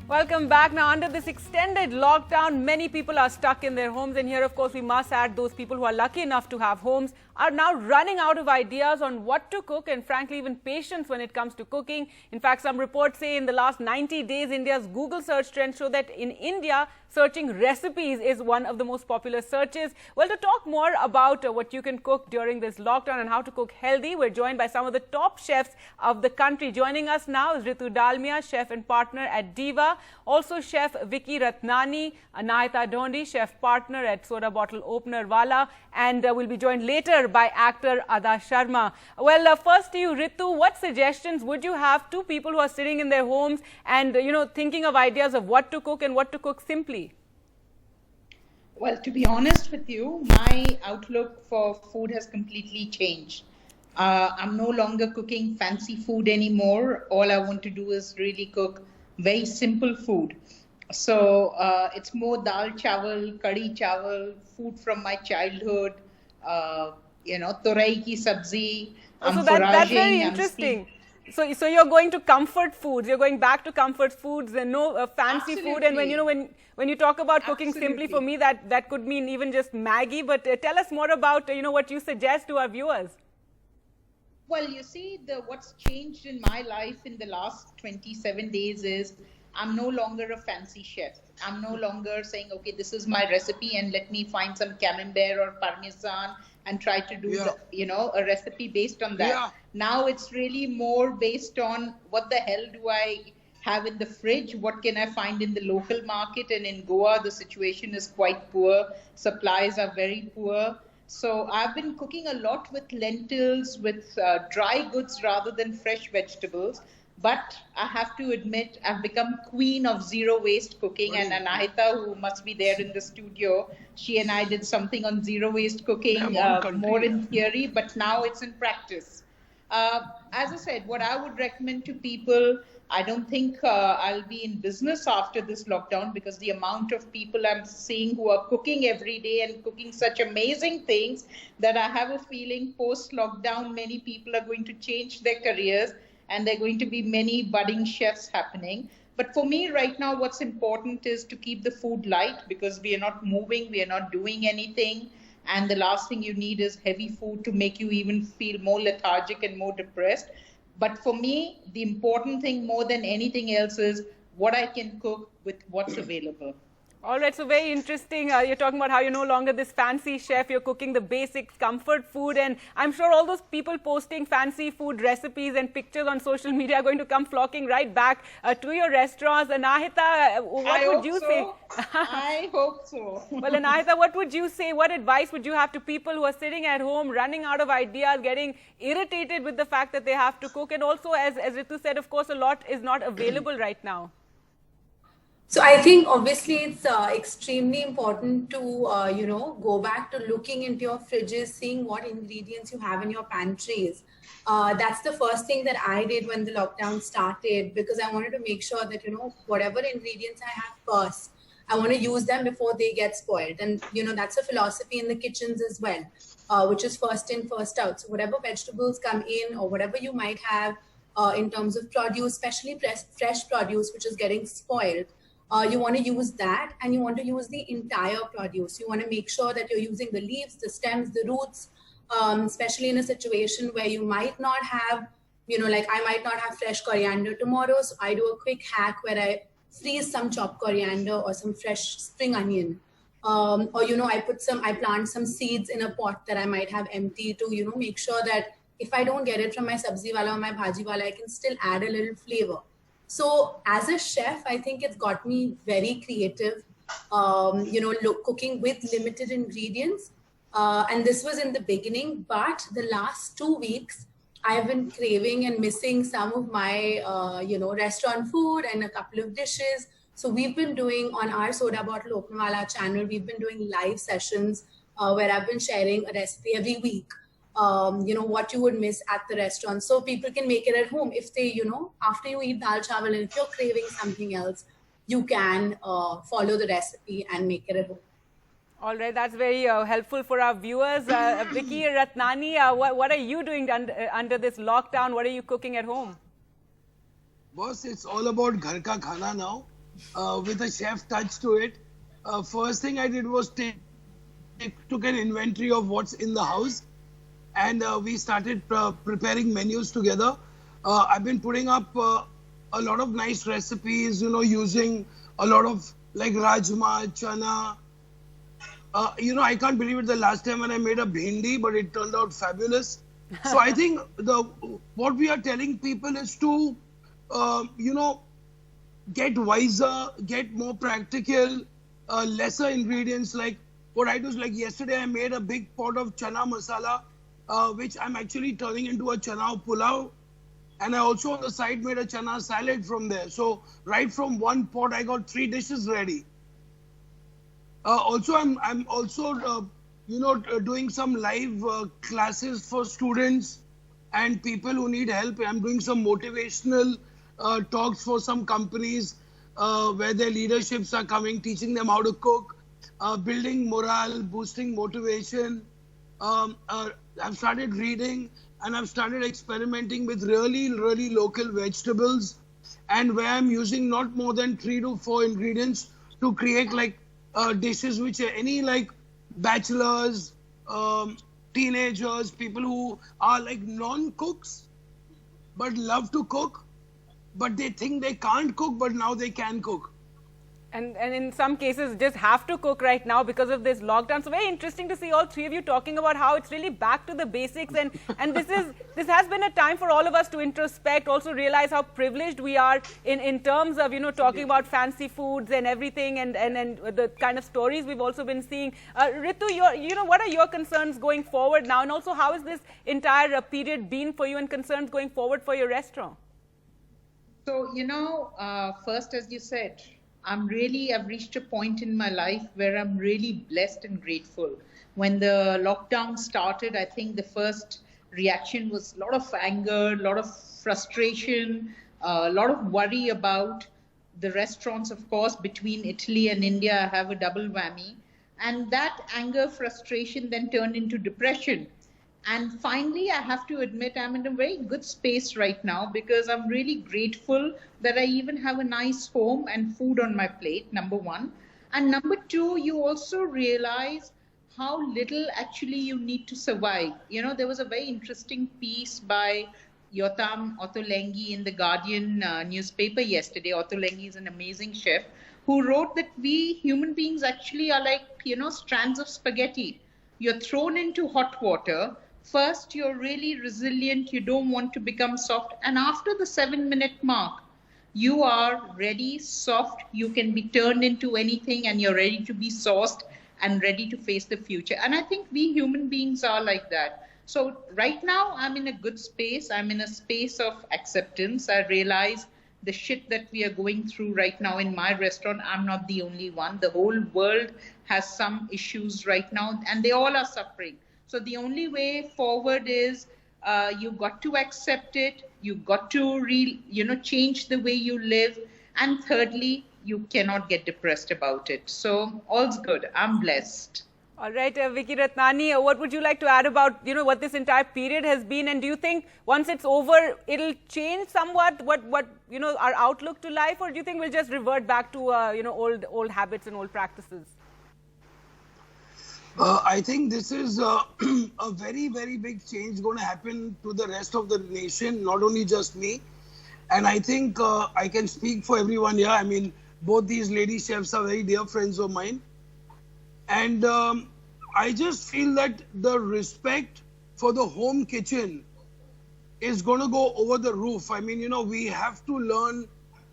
Welcome back. Now, under this extended lockdown, many people are stuck in their homes. And here, of course, we must add those people who are lucky enough to have homes are now running out of ideas on what to cook and, frankly, even patience when it comes to cooking. In fact, some reports say in the last 90 days, India's Google search trends show that in India, searching recipes is one of the most popular searches. Well, to talk more about what you can cook during this lockdown and how to cook healthy, we're joined by some of the top chefs of the country. Joining us now is Ritu Dalmia, chef and partner at Diva. Also, chef Vicky Ratnani, Anahita Dhondy, chef partner at Soda Bottle Opener Wala, and we'll be joined later by actor Ada Sharma. Well, first to you, Ritu, what suggestions would you have to people who are sitting in their homes and, thinking of ideas of what to cook and what to cook simply? Well, to be honest with you, my outlook for food has completely changed. I'm no longer cooking fancy food anymore. All I want to do is really cook very simple food. So it's more dal chawal, curry chawal, food from my childhood, torai ki sabzi. So that's very interesting. So you're going to comfort foods. You're going back to comfort foods and no fancy Absolutely. food. And when you talk about cooking Absolutely. simply, for me that could mean even just Maggie. But tell us more about what you suggest to our viewers. Well, you see, what's changed in my life in the last 27 days is I'm no longer a fancy chef. I'm no longer saying, okay, this is my recipe and let me find some camembert or parmesan and try to do a recipe based on that. Yeah. Now it's really more based on what the hell do I have in the fridge? What can I find in the local market? And in Goa, the situation is quite poor. Supplies are very poor. So I've been cooking a lot with lentils, with dry goods rather than fresh vegetables. But I have to admit, I've become queen of zero waste cooking. And Anahita, who must be there in the studio, she and I did something on zero waste cooking, more in theory, but now it's in practice. As I said, what I would recommend to people, I don't think I'll be in business after this lockdown because the amount of people I'm seeing who are cooking every day and cooking such amazing things that I have a feeling post-lockdown, many people are going to change their careers and there are going to be many budding chefs happening. But for me right now, what's important is to keep the food light because we are not moving, we are not doing anything. And the last thing you need is heavy food to make you even feel more lethargic and more depressed. But for me, the important thing more than anything else is what I can cook with what's available. All right, so very interesting. You're talking about how you're no longer this fancy chef. You're cooking the basic comfort food. And I'm sure all those people posting fancy food recipes and pictures on social media are going to come flocking right back to your restaurants. Anahita, what would you say? I hope so. Well, Anahita, what would you say? What advice would you have to people who are sitting at home, running out of ideas, getting irritated with the fact that they have to cook? And also, as Ritu said, of course, a lot is not available right now. So I think obviously it's extremely important to, go back to looking into your fridges, seeing what ingredients you have in your pantries. That's the first thing that I did when the lockdown started because I wanted to make sure that, whatever ingredients I have first, I want to use them before they get spoiled. And, that's a philosophy in the kitchens as well, which is first in, first out. So whatever vegetables come in or whatever you might have in terms of produce, especially fresh produce, which is getting spoiled, you want to use that and you want to use the entire produce. You want to make sure that you're using the leaves, the stems, the roots, especially in a situation where you might not have, I might not have fresh coriander tomorrow. So I do a quick hack where I freeze some chopped coriander or some fresh spring onion. I plant some seeds in a pot that I might have empty to, make sure that if I don't get it from my sabzi wala or my bhaji wala, I can still add a little flavor. So as a chef, I think it's got me very creative, cooking with limited ingredients. And this was in the beginning, but the last 2 weeks, I've been craving and missing some of my, restaurant food and a couple of dishes. So we've been doing on our Soda Bottle Opener Wala channel, we've been doing live sessions where I've been sharing a recipe every week. What you would miss at the restaurant. So people can make it at home. If they, after you eat dal chawal and if you're craving something else, you can follow the recipe and make it at home. All right, that's very helpful for our viewers. Vicky Ratnani, what are you doing under this lockdown? What are you cooking at home? Boss, it's all about ghar ka khana now. with a chef touch to it. First thing I did was took an inventory of what's in the house, and we started preparing menus together. I've been putting up a lot of nice recipes, using a lot of like rajma, chana. I can't believe it, the last time when I made a bhindi, but it turned out fabulous. So I think what we are telling people is to, get wiser, get more practical, lesser ingredients. Like what I do is, like yesterday I made a big pot of chana masala, which I'm actually turning into a chana pulao. And I also on the side made a chana salad from there. So right from one pot, I got 3 dishes ready. Also, I'm also, doing some live classes for students and people who need help. I'm doing some motivational talks for some companies where their leaderships are coming, teaching them how to cook, building morale, boosting motivation. I've started reading and I've started experimenting with really, really local vegetables, and where I'm using not more than 3 to 4 ingredients to create like dishes which are any like bachelors, teenagers, people who are like non-cooks but love to cook, but they think they can't cook, but now they can cook. And in some cases just have to cook right now because of this lockdown. So very interesting to see all 3 of you talking about how it's really back to the basics, and this has been a time for all of us to introspect, also realize how privileged we are in terms of talking about fancy foods and everything, and the kind of stories we've also been seeing. Ritu, what are your concerns going forward now, and also how has this entire period been for you, and concerns going forward for your restaurant? So first, as you said, I've reached a point in my life where I'm really blessed and grateful. When the lockdown started, I think the first reaction was a lot of anger, a lot of frustration, a lot of worry about the restaurants. Of course, between Italy and India, I have a double whammy. And that anger, frustration then turned into depression. And finally, I have to admit, I'm in a very good space right now because I'm really grateful that I even have a nice home and food on my plate, number one. And number two, you also realize how little actually you need to survive. There was a very interesting piece by Yotam Ottolenghi in the Guardian newspaper yesterday. Ottolenghi is an amazing chef who wrote that we human beings actually are like, strands of spaghetti. You're thrown into hot water. First, you're really resilient. You don't want to become soft. And after the 7-minute mark, you are ready, soft. You can be turned into anything, and you're ready to be sauced and ready to face the future. And I think we human beings are like that. So right now, I'm in a good space. I'm in a space of acceptance. I realize the shit that we are going through right now in my restaurant, I'm not the only one. The whole world has some issues right now, and they all are suffering. So the only way forward is you got to accept it. You got to change the way you live. And thirdly, you cannot get depressed about it. So all's good. I'm blessed. All right, Vicky Ratnani, what would you like to add about what this entire period has been, and do you think once it's over, it'll change somewhat what our outlook to life, or do you think we'll just revert back to old habits and old practices? I think this is a very, very big change going to happen to the rest of the nation, not only just me. And I think I can speak for everyone here. I mean, both these lady chefs are very dear friends of mine. And I just feel that the respect for the home kitchen is going to go over the roof. I mean, we have to learn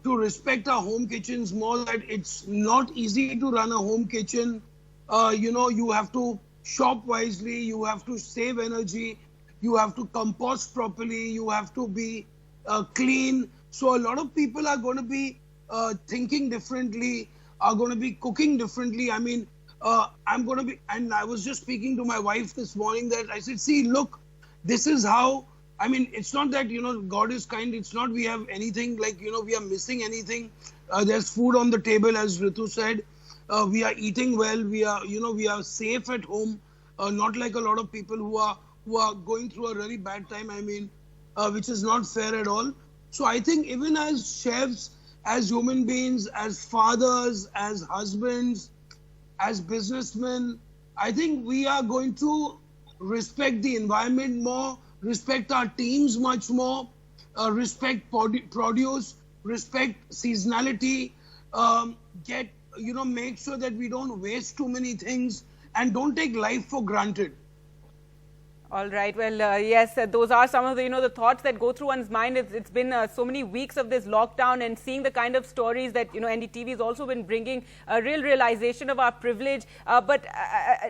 to respect our home kitchens more, that it's not easy to run a home kitchen. You have to shop wisely, you have to save energy, you have to compost properly, you have to be clean. So a lot of people are going to be thinking differently, are going to be cooking differently. I mean, I'm going to be, and I was just speaking to my wife this morning that I said, see, look, this is how, I mean, it's not that, God is kind. It's not we have anything like, we are missing anything. There's food on the table, as Ritu said. We are eating well. We are safe at home. Not like a lot of people who are going through a really bad time. I mean, which is not fair at all. So I think even as chefs, as human beings, as fathers, as husbands, as businessmen, I think we are going to respect the environment more, respect our teams much more, respect produce, respect seasonality, make sure that we don't waste too many things and don't take life for granted. All right. Well, yes, those are some of the, the thoughts that go through one's mind. It's been so many weeks of this lockdown, and seeing the kind of stories that, NDTV has also been bringing a real realization of our privilege. But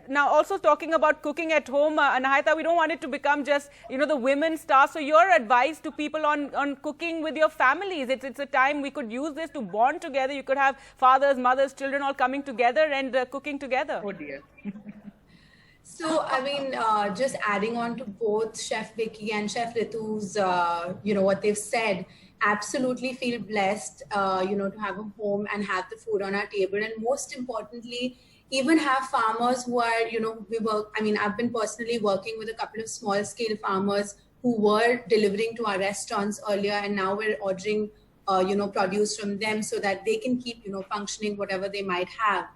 now also talking about cooking at home, Anahita, we don't want it to become just, the women's task. So your advice to people on cooking with your families, it's a time we could use this to bond together. You could have fathers, mothers, children all coming together and cooking together. Oh dear. So, I mean, just adding on to both Chef Vicky and Chef Ritu's, what they've said, absolutely feel blessed, to have a home and have the food on our table. And most importantly, even have farmers who are, I've been personally working with a couple of small scale farmers who were delivering to our restaurants earlier, and now we're ordering, produce from them so that they can keep, functioning whatever they might have.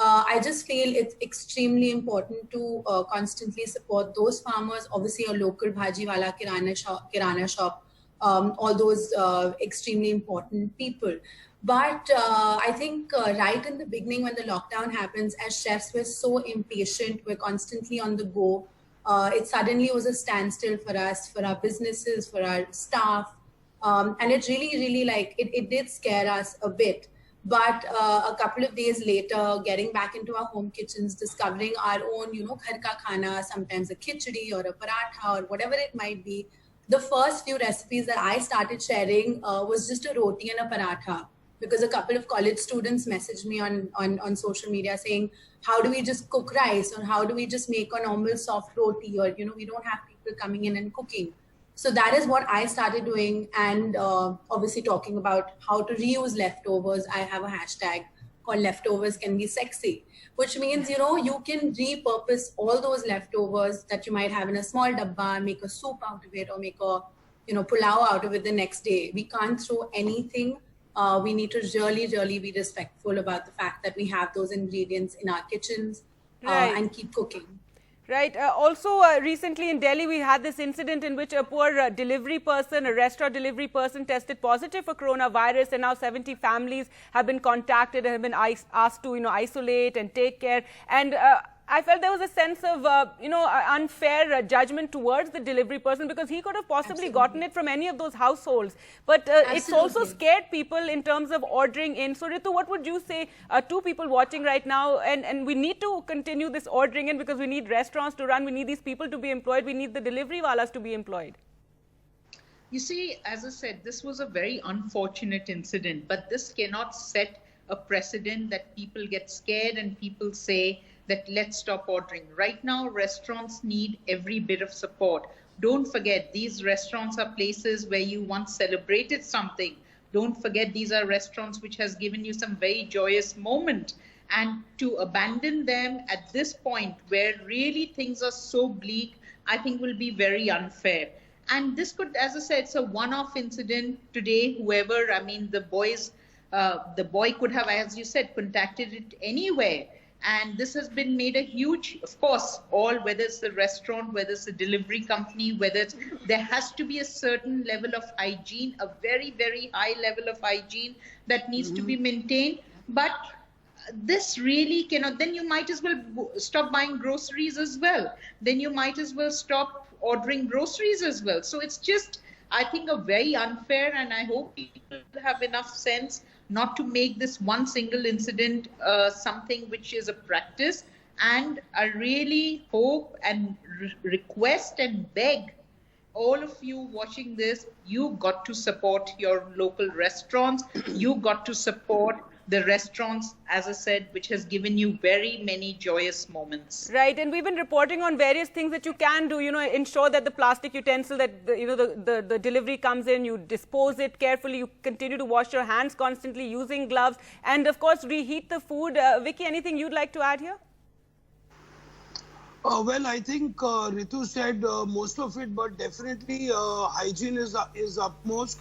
I just feel it's extremely important to constantly support those farmers, obviously a local bhajiwala, kirana shop, all those extremely important people. But I think right in the beginning when the lockdown happens, as chefs, we're so impatient, we're constantly on the go. It suddenly was a standstill for us, for our businesses, for our staff. And it really, it did scare us a bit. But a couple of days later, getting back into our home kitchens, discovering our own, ghar ka khana, sometimes a khichdi or a paratha or whatever it might be. The first few recipes that I started sharing was just a roti and a paratha, because a couple of college students messaged me on social media saying, how do we just cook rice, or how do we just make a normal soft roti, or, we don't have people coming in and cooking. So that is what I started doing, and obviously talking about how to reuse leftovers. I have a hashtag called leftovers can be sexy, which means, you can repurpose all those leftovers that you might have in a small dabba, make a soup out of it, or make a, pulao out of it the next day. We can't throw anything. We need to really be respectful about the fact that we have those ingredients in our kitchens, right, and keep cooking. Right. Also, recently in Delhi, we had this incident in which a poor delivery person, a restaurant delivery person, tested positive for coronavirus, and now 70 families have been contacted and have been asked to, isolate and take care. And I felt there was a sense of, unfair judgment towards the delivery person, because he could have possibly gotten it from any of those households. But it's also scared people in terms of ordering in. So, Ritu, what would you say to people watching right now? And we need to continue this ordering in, because we need restaurants to run. We need these people to be employed. We need the delivery walas to be employed. You see, as I said, this was a very unfortunate incident, but this cannot set a precedent that people get scared and people say that let's stop ordering. Right now, restaurants need every bit of support. Don't forget, these restaurants are places where you once celebrated something. Don't forget, these are restaurants which has given you some very joyous moment. And to abandon them at this point where really things are so bleak, I think will be very unfair. And this could, as I said, it's a one-off incident today. The boy could have, as you said, contacted it anywhere. And this has been made a huge, of course, whether it's the restaurant, whether it's the delivery company, there has to be a certain level of hygiene, a very, very high level of hygiene that needs to be maintained. But this really cannot, then you might as well stop buying groceries as well. Then you might as well stop ordering groceries as well. So it's just, I think, a very unfair, and I hope people have enough sense not to make this one single incident something which is a practice. And I really hope and request and beg all of you watching this, you got to support your local restaurants. You got to support the restaurants, as I said, which has given you very many joyous moments. Right, and we've been reporting on various things that you can do, ensure that the plastic utensil that, the delivery comes in, you dispose it carefully, you continue to wash your hands constantly using gloves, and of course, reheat the food. Vicky, anything you'd like to add here? Well, I think Ritu said most of it, but definitely hygiene is upmost.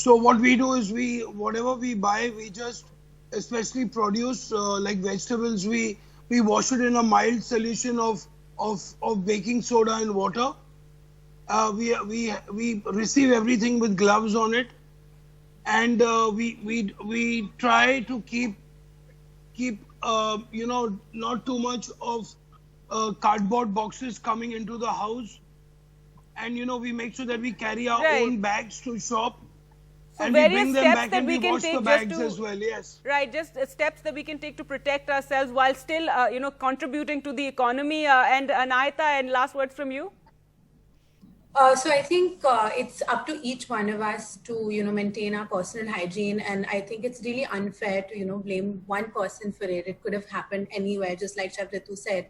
So what we do is whatever we buy, we just, especially produce like vegetables, we wash it in a mild solution of baking soda and water. We receive everything with gloves on it, and we try to keep not too much of cardboard boxes coming into the house, and we make sure that we carry our own bags to shop. So and various we bring them steps back that and we can wash take the just bags to, as well. Yes. Right, just steps that we can take to protect ourselves while still, contributing to the economy. And Anahita, and last words from you. So I think it's up to each one of us to, maintain our personal hygiene. And I think it's really unfair to, blame one person for it. It could have happened anywhere, just like Chef Ritu said.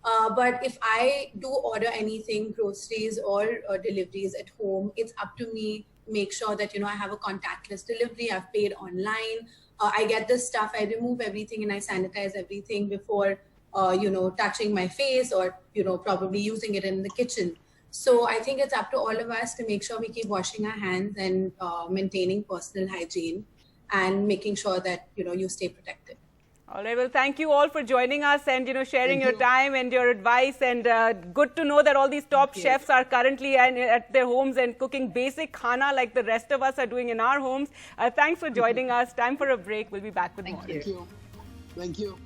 But if I do order anything, groceries or deliveries at home, it's up to me. Make sure that, I have a contactless delivery. I've paid online. I get the stuff. I remove everything and I sanitize everything before, touching my face or, probably using it in the kitchen. So I think it's up to all of us to make sure we keep washing our hands and maintaining personal hygiene and making sure that, you stay protected. All right. Well, thank you all for joining us and, sharing your time and your advice. And good to know that all these top chefs are currently at their homes and cooking basic khana like the rest of us are doing in our homes. Thanks for joining us. Time for a break. We'll be back with more. Thank you. Thank you.